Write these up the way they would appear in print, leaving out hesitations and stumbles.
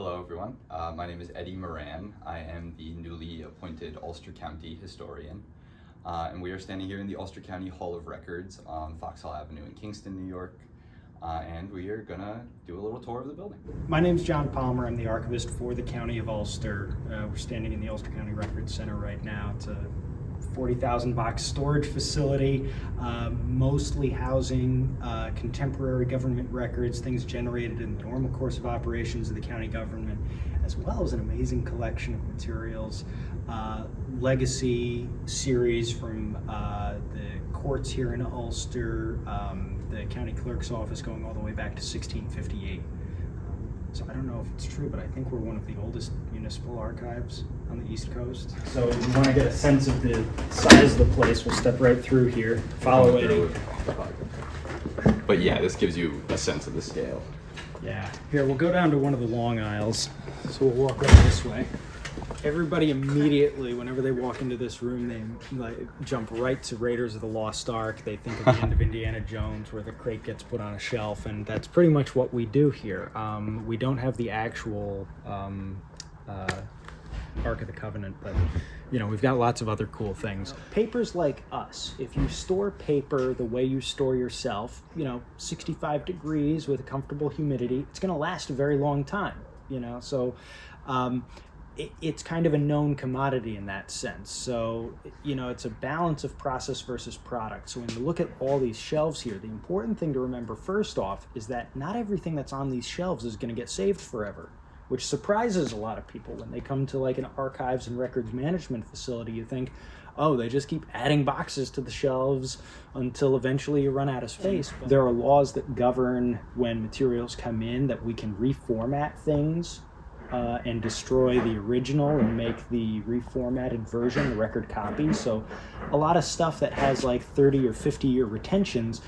Hello everyone, my name is Eddie Moran. I am the newly appointed Ulster County historian, and we are standing here in the Ulster County Hall of Records on Foxhall Avenue in Kingston, New York, and we are gonna do a little tour of the building. My name's John Palmer. I'm the archivist for the County of Ulster. We're standing in the Ulster County Records Center right now. It's a 40,000 box storage facility, mostly housing contemporary government records, things generated in the normal course of operations of the county government, as well as an amazing collection of materials, legacy series from the courts here in Ulster, the county clerk's office going all the way back to 1658. So I don't know if it's true, but I think we're one of the oldest municipal archives on the East Coast. So if you want to get a sense of the size of the place, we'll step right through here, follow it. But yeah, this gives you a sense of the scale. Yeah, here we'll go down to one of the long aisles. So we'll walk right this way. Everybody immediately, whenever they walk into this room, they jump right to Raiders of the Lost Ark. They think of the end of Indiana Jones, where the crate gets put on a shelf, and that's pretty much what we do here. We don't have the actual Ark of the Covenant, but we've got lots of other cool things. Paper's like us. If you store paper the way you store yourself, 65 degrees with a comfortable humidity, it's going to last a very long time. So. It's kind of a known commodity in that sense. So, it's a balance of process versus product. So when you look at all these shelves here, the important thing to remember first off is that not everything that's on these shelves is going to get saved forever, which surprises a lot of people. When they come to like an archives and records management facility, you think, oh, they just keep adding boxes to the shelves until eventually you run out of space. But there are laws that govern when materials come in that we can reformat things and destroy the original and make the reformatted version the record copy. So a lot of stuff that has like 30 or 50 year retentions,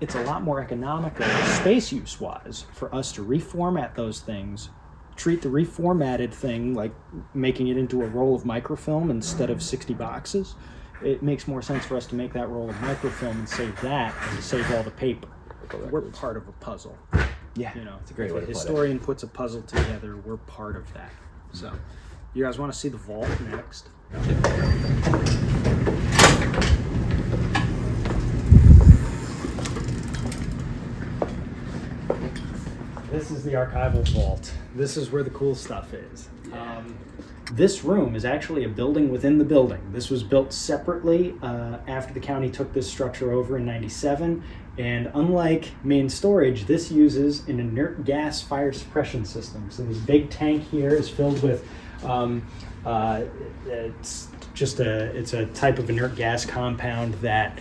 it's a lot more economical space use wise for us to reformat those things, treat the reformatted thing like making it into a roll of microfilm instead of 60 boxes. It makes more sense for us to make that roll of microfilm and save that than to save all the paper. We're part of a puzzle. Yeah, it's a great way to put it. If a historian puts a puzzle together, we're part of that. So, you guys want to see the vault next? This is the archival vault. This is where the cool stuff is. This room is actually a building within the building. This was built separately after the county took this structure over in '97. And unlike main storage, this uses an inert gas fire suppression system. So this big tank here is filled with, it's a type of inert gas compound that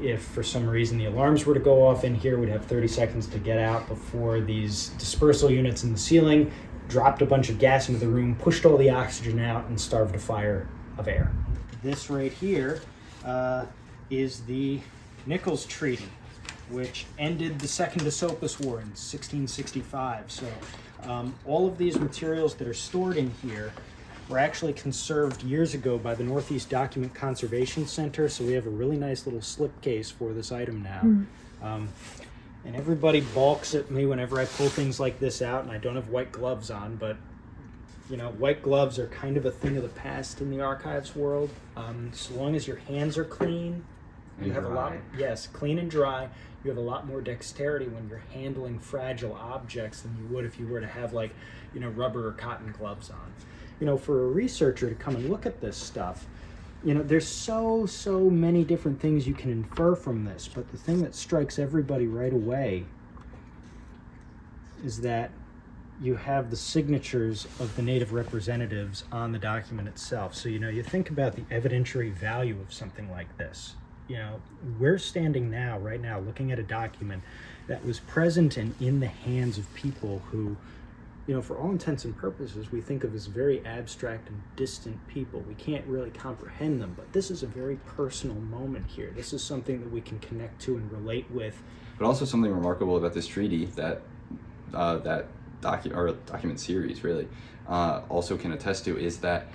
if for some reason the alarms were to go off in here, we'd have 30 seconds to get out before these dispersal units in the ceiling dropped a bunch of gas into the room, pushed all the oxygen out, and starved a fire of air. This right here is the Nichols Treaty, which ended the Second Esopus War in 1665. So all of these materials that are stored in here were actually conserved years ago by the Northeast Document Conservation Center, so we have a really nice little slipcase for this item now. And everybody balks at me whenever I pull things like this out, and I don't have white gloves on, but white gloves are kind of a thing of the past in the archives world. So long as your hands are clean, you have a lot, clean and dry. You have a lot more dexterity when you're handling fragile objects than you would if you were to have rubber or cotton gloves on. For a researcher to come and look at this stuff, there's so many different things you can infer from this, but the thing that strikes everybody right away is that you have the signatures of the native representatives on the document itself. So, you think about the evidentiary value of something like this. We're standing right now, looking at a document that was present and in the hands of people who, for all intents and purposes, we think of as very abstract and distant people. We can't really comprehend them, but this is a very personal moment here. This is something that we can connect to and relate with. But also something remarkable about this treaty that document series really also can attest to is that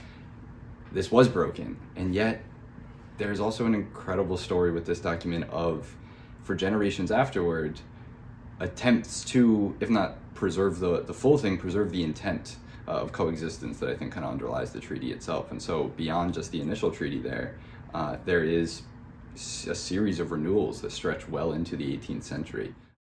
this was broken, and yet there's also an incredible story with this document for generations afterward, attempts to, if not preserve the full thing, preserve the intent of coexistence that I think kind of underlies the treaty itself. And so beyond just the initial treaty there is a series of renewals that stretch well into the 18th century.